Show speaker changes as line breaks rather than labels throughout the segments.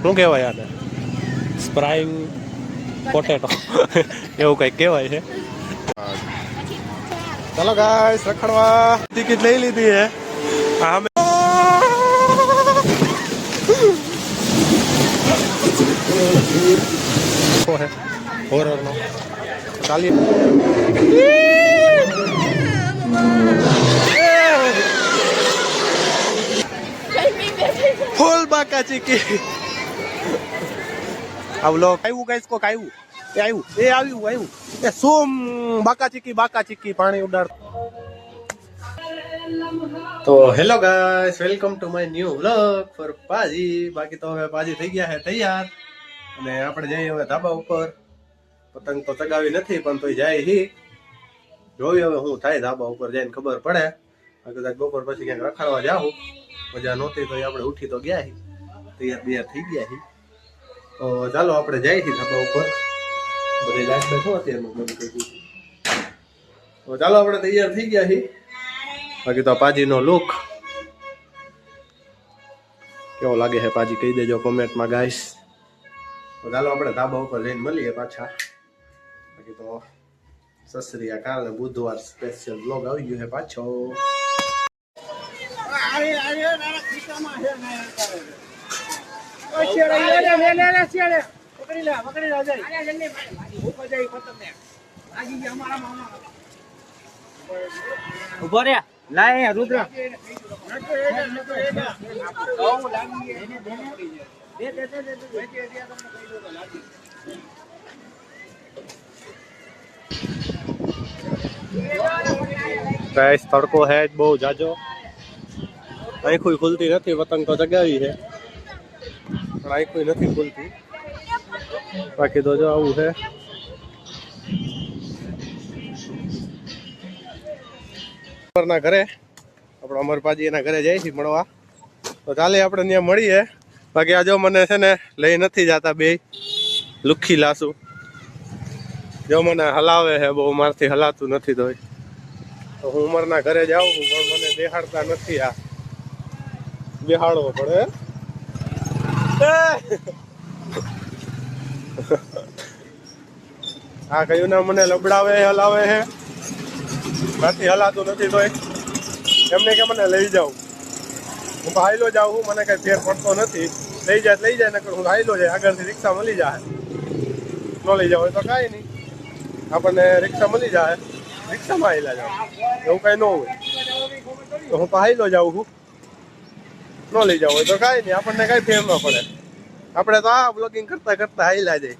શું કહેવાય આને? સ્પ્રાઇંગ પોટેટો એવું કંઈક કહેવાય છે. ચાલો ગાઈસ રખડવા ટિકિટ લઈ લીધી હે. અમે હોરરનો ચાલીએ. ફૂલ બાકા ચીકી આવલો આવ્યું ગાઈસ કોક આવ્યું એ સોમ બાકા ચીકી પાણી ઉડાડ. તો hello guys welcome to my new vlog for પાજી. બાકી તો હવે પાજી થઈ ગયા છે તૈયાર અને આપણે જઈએ હવે ધાબા ઉપર. પતંગ તો ચગાવી નથી પણ તો જાય હી જોઈ હવે હું થાય ધાબા ઉપર જઈને ખબર પડે. કદાચ બપોર પછી ક્યાંક રખાડવા જાઉં મજા નહોતી તો આપણે ઉઠી તો ગયા હી તૈયાર થઈ ગયા હી. તો ચાલો આપણે જઈએ છીએ ધાબા ઉપર. બધી લાઈટ બેઠો અત્યારનું બંધ કરી દીધું. તો ચાલો આપણે તૈયાર થઈ ગયા છીએ. બાકી તો પાજીનો લુક કેવો લાગે છે પાજી કહી દેજો કોમેન્ટમાં ગાઈસ. તો ચાલો આપણે ધાબા ઉપર જઈને મળીએ પાછા. બાકી તો સસરી કાલે બુધવાર સ્પેશિયલ બ્લોગ આવી ગયો છે પાછો.
ઉભો રે લાય રુદ્ર
ગાઈસ તડકો હે જ બહુ જાજો. આંખું ખુલતી નથી. પતંગ તો ચગાવી છે પણ આંખું નથી ખુલતી. બાકી તો જો આવું છે. ના ઘરે આપણે અમરપાજી એના ઘરે જઈએ છીએ મળવા. તો ચાલે આપણે ત્યાં મળીએ. બાકી આ જો મને છે ને લઈ નથી જતા બે લુખી લાસુ. જો મને હલાવે છે બહુ મારથી હલાતું નથી. તો હું ઉમરના ઘરે જાઉં છું પણ મને બેહાડતા નથી. આ બેહાડવો પડે. હા કયું ના મને લબડાવે હલાવે છે બાકી હલાતું નથી. તો એમને કે મને લઈ જાઉં હું હાઈલો જાઉં છું. મને કઈ ફેર પડતો નથી. લઈ જાય ને હું હાઈલો જાય. આગળથી રિક્ષા મળી જાય. ન લઈ જાવ હોય તો કાંઈ નહીં. આપણને રિક્ષા મળી જાય રિક્ષામાં હાઈલા જાવ એવું કઈ ન હોય તો હું તો હાઈલો જાઉં છું. ન લઈ જાવ હોય તો કાંઈ નહીં. આપણને કઈ ફેર ન પડે. આપણે તો આ બ્લોગિંગ કરતા કરતા હાઈલા જાય.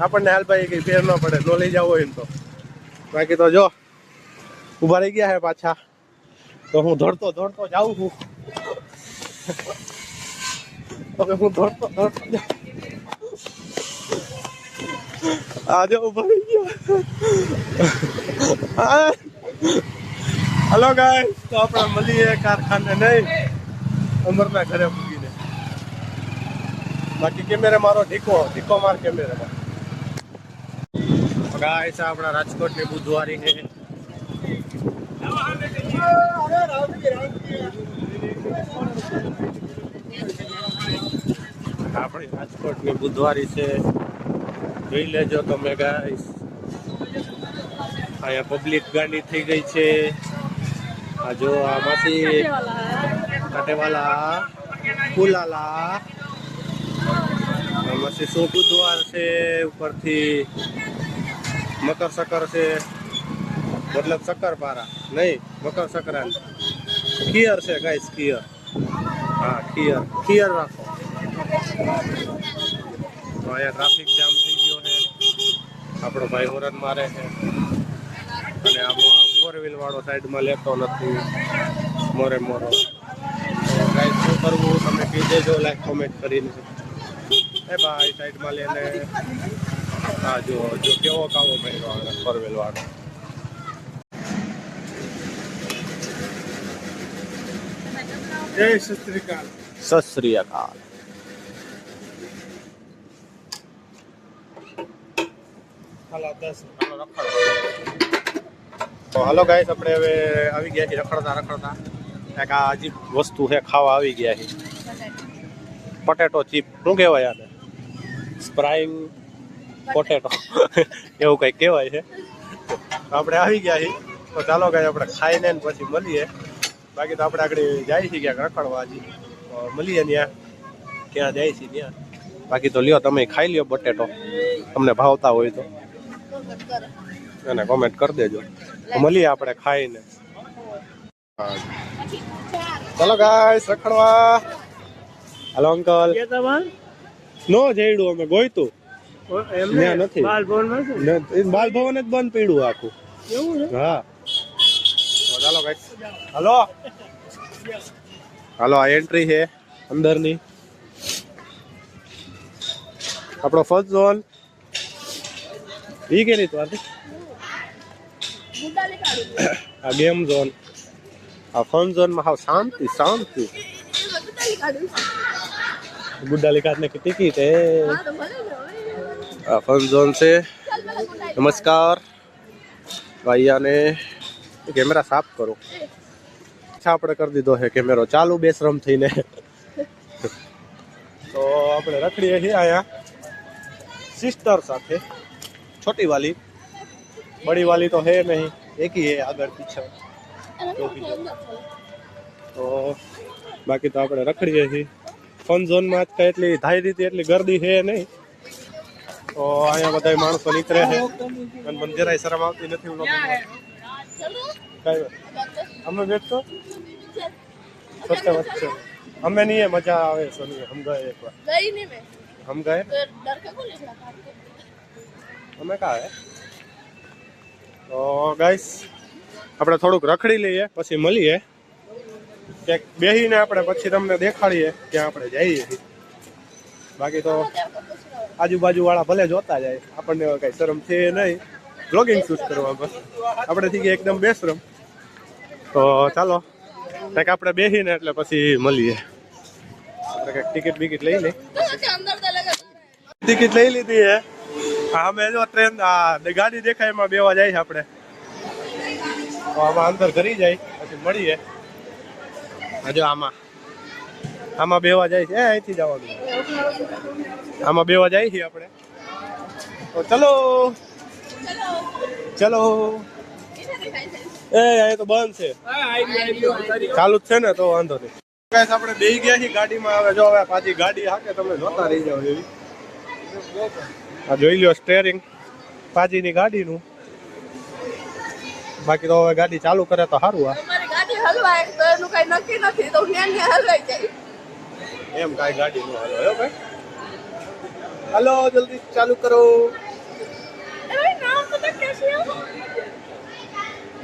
આપણને હાલ ભાઈ કઈ ફેર ન પડે ન લઈ જવું હોય ને તો. બાકી તો જો ઉભા રહી ગયા હે પાછા. તો હું દોડતો જાઉં છું. હવે હું દોડતો આજે ઉભા રહી ગયા. હલો ગાઈસ તો આપણે મળીએ કારખાને નહીં અમરના ઘરે મૂકીને. બાકી કેમેરે મારો ઢીકો માર કેમેરામાં. ગાઈસ આપણા રાજકોટની બુધવારી છે. આપણી રાજકોટની બુધવારી છે જોઈ લેજો તમે ગાઈસ. અહીંયા પબ્લિક ગાડી થઈ ગઈ છે. આ જો આમાંથી કાટેવાલા ફૂલાલા આમાંથી શું બુધવાર છે. ઉપરથી મકર સકર છે મતલબ શક્કરપારા નહીં મકર સંક્રાંતિ. ખીયર છે ગાઈસ ખીયર. હા ખીયર રાખો. તો અહીંયા ટ્રાફિક જામ થઈ ગયો છે. આપણો ભાઈ હોરન મારે છે અને આમાં 4 વ્હીલ વાળો સાઈડમાં લેતો નથી મોરે મોરો. તો ગાઈસ શું કરવું તમે કહી દેજો લાઈક કોમેન્ટ કરીને. એ ભાઈ સાઈડમાં લઈને હા જો કેવો કાવો ભાઈ 4 વ્હીલ વાળો. જય સત શ્રી અકાલ. તો હાલો ગાઈસ આપણે હવે આવી ગયા છીએ રખડતા. એક આ અજીબ વસ્તુ છે ખાવા આવી ગયા છે. પોટેટો ચીપ શું કહેવાય આને સ્પ્રાઈંગ પોટેટો એવું કંઈક કહેવાય છે. આપણે આવી ગયા છીએ તો ચાલો કાંઈ આપણે ખાઈને ને પછી મળીએ. બાકી તો આપણે આગળ જાય છે ક્યાંક રખડવા હજી તો મળીએ ત્યાં ક્યાં જાય છે ત્યાં. બાકી તો લ્યો તમે ખાઈ લ્યો બટેટો તમને ભાવતા હોય તો અને કોમેન્ટ કરી દેજો. તો મળીએ આપણે ખાઈને. ચાલો ગાઈસ રખડવા. હાલો અંકલ નો જઈડું અમે ગોઈતું ત્યાં નથી બાલ ભવન જ બંધ પીડ્યું આખું. હા ચાલો ગાઈસ હાલો હાલો આ એન્ટ્રી છે અંદરની આપણો ફર્સ્ટ ઝોન ઈ કે નહીં તો આ ગેમ ઝોન આ ફન ઝોનમાં હાવ શાંતિ શાંતિ. ગુડ્ડાલી કાઢને की टिकट है ફન ઝોન છે. નમસ્કાર ભાઈયા ને કેમેરા સાફ કરો. અચ્છા આપણે કરી દીધો છે કેમેરો ચાલુ બેશરમ થઈને. તો આપણે રખડીએ છીએ અહીંયા સિસ્ટર સાથે. छोटी वाली बड़ी वाली तो है नहीं एक ही है आगे पीछे तो बाकी तो આપણે રખડીએ છીએ ફન ઝોન માં કઈ એટલી ધાઈ રીતે એટલી ગર્દી છે નહીં તો અહીંયા બધા માણસો નીકળે છે અને મને જરાય શરમ આવતી નથી. હું અમે બેઠો સસ્તે વચ્ચે અમે નહીં મજા આવે સોની हम गए एक बार गई नहीं मैं हम गए डर के को लिखना અમે કા હે તો ગાઈસ આપણે થોડુંક રખડી લઈએ પછી મળીએ ક્યાંક બેહીને આપણે પછી તમને દેખાડીએ ક્યાં આપણે જઈએ. બાકી તો આજુબાજુ વાળા ભલે જોતા જાય આપણને કઈ શરમ છે નહીં બ્લોગિંગ શૂટ કરવામાં આપણે થઈ ગયા એકદમ બેશરમ. તો ચાલો કંઈક આપણે બેહીને એટલે પછી મળીએ. આપણે કંઈક ટિકિટ બિકિટ લઈ લઈ ટિકિટ લઈ લીધી હે. અમે જો ટ્રેન ગાડી દેખાય એમાં બેવા જાય છે આપણે તો આમાં અંદર ઘરી જાય પછી મળીએ. હજુ આમાં બેવા જાય છે અહીંથી જવાનું આમાં બેવા જાય છે આપણે તો ચલો ચલો. એ અહીં તો બંધ છે ચાલુ જ છે ને તો વાંધો નહીં. આપણે બેસી ગયા છીએ ગાડીમાં. હવે જો હવે પાછી ગાડી હાકે તમે જોતા રહી જાવ એવી. આ જોઈ લ્યો સ્ટેરિંગ પાજીની ગાડીનું. બાકી તો હવે ગાડી ચાલુ કરે તો સારું. આ ગાડી હલવાય તો એનું કઈ નક્કી નથી તો હલવાઈ જાય એમ કાંઈ ગાડી નો હલવાય ભાઈ. હાલો જલ્દી ચાલુ કરો.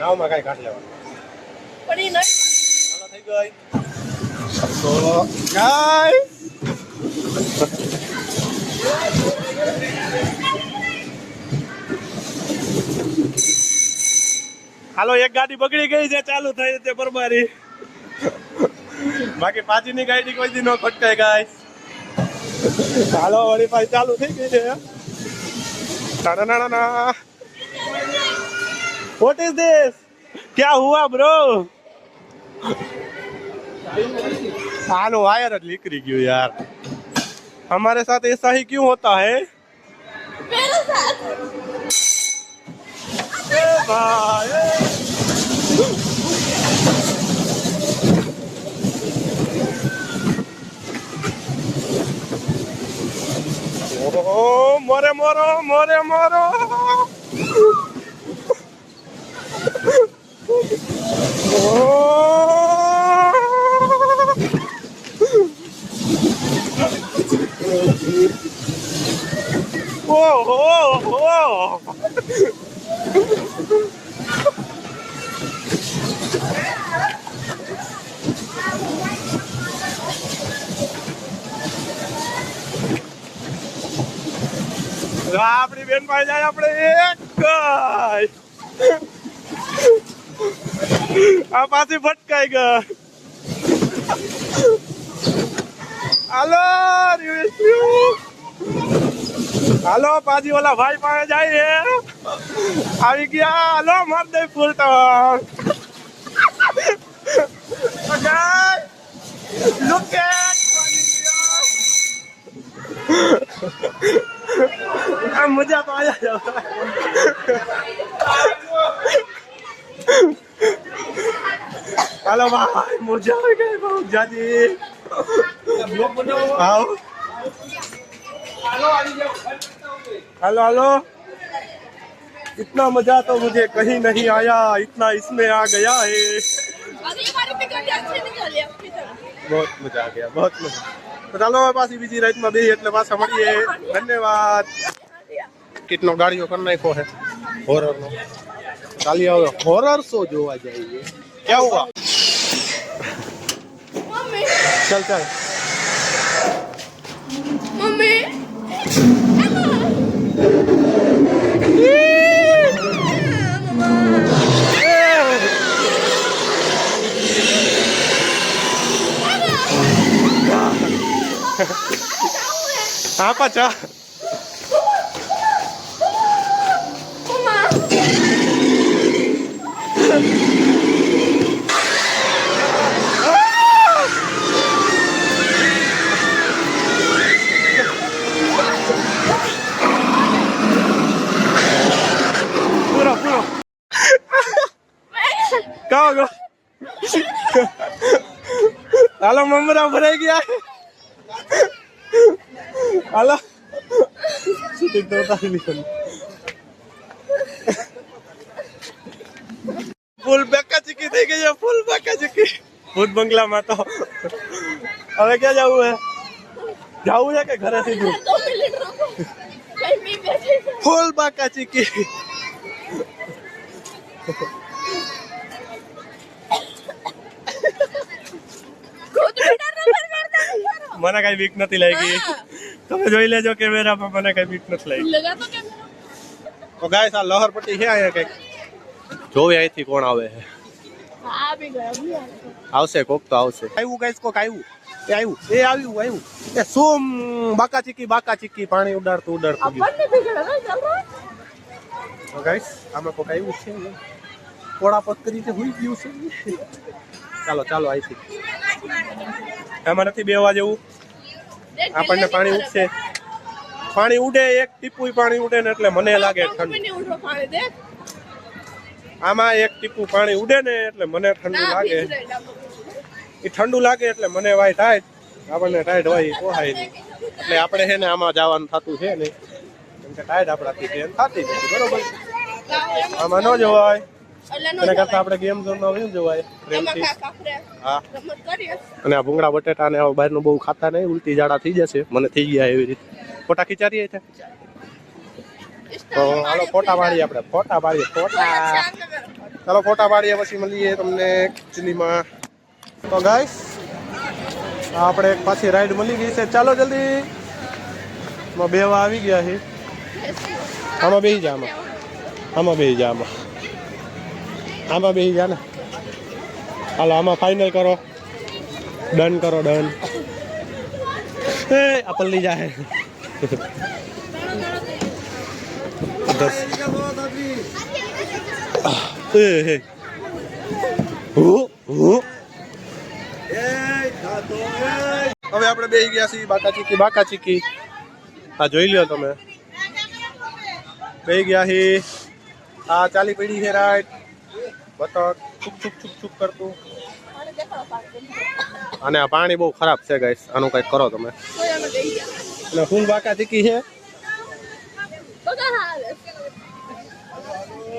નાવમાં કાંઈ કાઢ લેવાનું પણ એ થઈ ગઈ તો ગાઈસ હાલો એક ગાડી બગડી ગઈ છે ચાલુ થઈ છે બરબારી. બાકી પાછળની ગાડી કોઈ દી નો ખટકાય ગાઈસ. હાલો વળી પાછી ચાલુ થઈ ગઈ છે. ના What is this? क्या हुआ bro? हालो वायर निकली क्यों यार? हमारे साथ ऐसा ही क्यों होता है? मेरे साथ भाई ओ मोरे मोरो मोरे मोरो આપણી બેન પાસે જાય આપણે એક આ પાછી ફટકાઈ ગઈ. હાલો હાલો પાછી ઓલા ભાઈ પાસે જાય આવી ગયા. હાલો માર દે ફૂલ તો look at मजा तो आया जाता है। हेलो भाई मजा आ गई बहुत ज्यादा। आओ हेलो हेलो। इतना मजा तो मुझे कहीं नहीं आया, इतना इसमें आ गया है। बहुत मजा आ गया, बहुत मजा। तो चलो पासी बीजी रात में बे એટલે પાછા મળીએ। ધન્યવાદ। કેટલો ગાડીઓ કરી નાખ્યો है હોરર નો। ચાલી આવો હોરર શો જોવા જઈએ। क्या हुआ?
मम्मी
चल चल।
मम्मी
हाँ पाचा। पूरा पूरा क्या होगा? हेलो ममरा भरे गया है। हेलो शूटिंग तो उतार ली फूल बेका चिकी થઈ ગઈ છે। ફૂલ બેકા चिकी ભૂત બંગલામાં તો હવે ક્યાં જવું है? જવું છે કે ઘરે સીધું?
2 મિનિટ रुको कहीं भी बैठे
ફૂલ બેકા चिकी।
खुद भी डर करता है
મને કઈ બીક નથી લાગી। તમે જોઈ લેજો કેમેરામાં મને કઈ બીક નથી લાગી।
लगा तो कैमरा
તો ગાઈસ આ લહરપટ્ટી છે અહીંયા કઈક જોવે અહીંથી કોણ આવે છે।
आ भी गया भी आ
આવશે કોક તો આવશે। આવ્યું ગાઈસ કોક આવ્યું। એ આવ્યું એ આવ્યું એ સોમ બાકા ચીકી પાણી ઉડાડતું ગયું।
अपन ने बिगड़ा ना चल रहा है
તો ગાઈસ આમાં કોક આવ્યું છે કોડા પથરી તે હુઈ ગયું છે। ચાલો ચાલો અહીંથી આમાં નથી બેવા જેવું। આપણને પાણી ઉડશે। પાણી ઉડે એક ટીપું પાણી ઉડે ને એટલે મને લાગે ઠંડુ।
मैंने उठो पानी देख
આમાં એક ટીપું પાણી ઉડે ને એટલે મને ઠંડુ
ना
લાગે।
भीग रहा
એ ઠંડુ લાગે એટલે મને વાય ટાઈટ આપણને ટાઈટ હોય પોહાય નહીં એટલે આપણે છે ને આમાં જવાનું થતું છે નહીં કેમ કે ટાઈટ આપણાથી બેન થતી નથી બરોબર। આમાં ન જવાય એના કરતાં આપણે ગેમ ઝોનમાં વયું જવાય પ્રેમથી। હા
रमत करिए
અને આ ભૂંગળા બટેટા ને બહારનું બહુ ખાતા નહીં ઉલટી જાડા થઈ જશે મને થઈ ગયા એવી રીતે। ફોટા ખીચારીએ છે તો હાલો ફોટા પાડીએ આપણે ફોટા પાડીએ ફોટા। ચાલો ફોટા પાડીએ પછી મળીએ તમને એકચ્યુઅલીમાં। તો ગાઈસ આપણે એક પાછી રાઈડ મળી ગઈ છે। ચાલો જલ્દી માં બેવા આવી ગયા છે। આમાં બેસી જા આમાં બેસી જા આમાં બેસી જા ને। હાલો આમાં ફાઇનલ કરો ડન કરો ડન। એ આ પલ્લી જાય હવે આપણે બેસી ગયા છીએ બાકા ચીકી। આ જોઈ લ્યો તમે બેસી ગયા છીએ। આ ચાલી પડી છે રાઈટ બતક છુક છુક છુક છુક કરતું। અને આ પાણી બહુ ખરાબ છે ગાઈસ આનું કંઈક કરો તમે। એટલે ફૂલ બાકા ચીકી છે।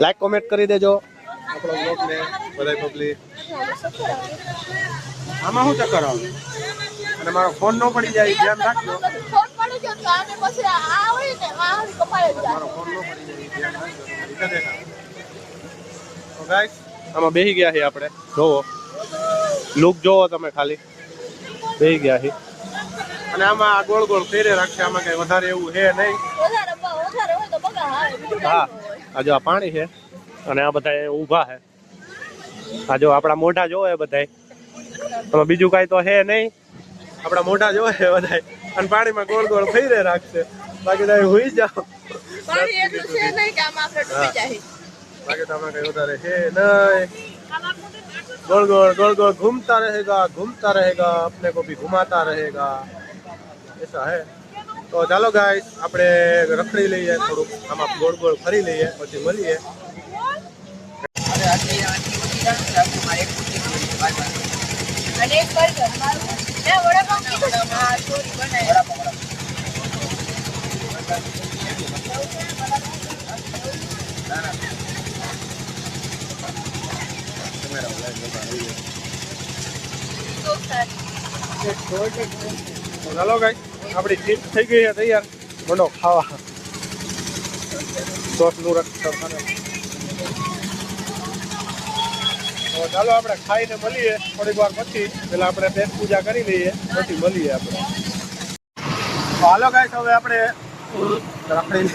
લાઈક કોમેન્ટ કરી દેજો આપણો બ્લોગ ને બધાય પબ્લિક। આમાં શું ચક્કર આવે અને મારો ફોન ન પડી જાય ધ્યાન રાખજો।
फोन पड़े जो आने પછી આ હોય ને આ કપાય જાય
મારો ફોન ન પડી જાય ધ્યાન રાખજો। તો ગાઈસ આમાં બેસી ગયા છે આપણે જોવો લુક જોવો તમે ખાલી બેસી ગયા છે। અને આમાં આ ગોળ ગોળ ફેરે રાખશે આમાં કઈ વધારે એવું છે નહીં।
વધારે હોય તો બગા આવે બીજું
હા આ જો આ પાણી છે અને આ બધા ઊભા છે। આ જો આપણા મોઢા જોવે બધાય આમાં બીજું કાંઈ તો છે નહીં। આપણા મોઢા જોવે બધાય અને પાણીમાં ગોળ ગોળ ફેરે રાખશે। બાકી તમે હુઈ જાઓ
પાણી એટલું છે નહીં કે આમાં આપણે ડૂબી જાય।
बाकी तो हमें कहीं उधर है नहीं। गोल गोल घूमता रहेगा अपने को भी घुमाता रहेगा ऐसा है। તો ચાલો ગાઈસ આપણે રખડી લઈએ થોડુંક આમાં ગોળ ગોળ ફરી લઈએ પછી મળીએ.
અને એક બર્ગર મારું વડાપાઉં કીધું હા સોરી બનાવ્યા
તો ચાલો ગાઈસ આપણી ચીપ થઈ ગઈ છે તૈયાર. મંડો ખાવા સોસનું રક્ષણ. તો ચાલો આપણે ખાઈને મળીએ થોડીક વાર પછી. પેલા આપણે પેટ પૂજા કરી લઈએ પછી મળીએ આપણે. તો હાલો ગાઈસ હવે આપણે રખડી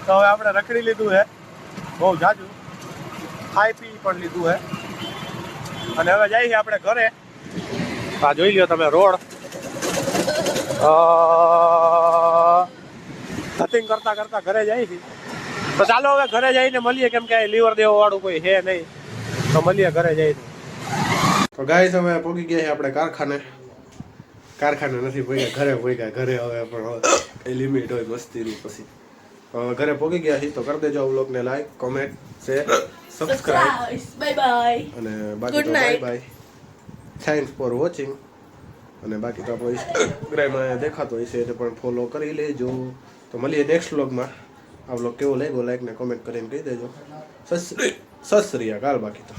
તો હવે આપણે રખડી લીધું છે બહુ જાજુ, ખાઈ પી પણ લીધું છે અને હવે જઈએ આપણે ઘરે. આ જોઈ લ્યો તમે રોડ ધતિંગ કરતા કરતા ઘરે જાય છે. તો ચાલો હવે ઘરે જઈને મળીએ કેમ કે લીવર દેવા વાળું કોઈ છે નહીં. તો મળીએ ઘરે જઈને. તો ગાઈસ હવે પહોંચી ગયા છે આપણે કારખાને નથી પહોંચ્યા, ઘરે પહોંચ્યા. ઘરે હવે પણ કઈ લિમિટ હોય મસ્તીની. પછી ઘરે પહોંચી ગયા છીએ. તો કરી દેજો વ્લોગને like, comment, share, subscribe.
Bye bye
અને બાકી તો bye bye. Thanks for watching. અને બાકી તો આપણો ઇન્સ્ટાગ્રામમાં દેખાતો હોય છે એટલે પણ ફોલો કરી લેજો. તો મળીએ નેક્સ્ટ વ્લોગમાં. આ વ્લોગ કેવો લાગ્યો લાઈક ને કોમેન્ટ કરીને કહી દેજો. સત શ્રી અકાલ. બાકી તો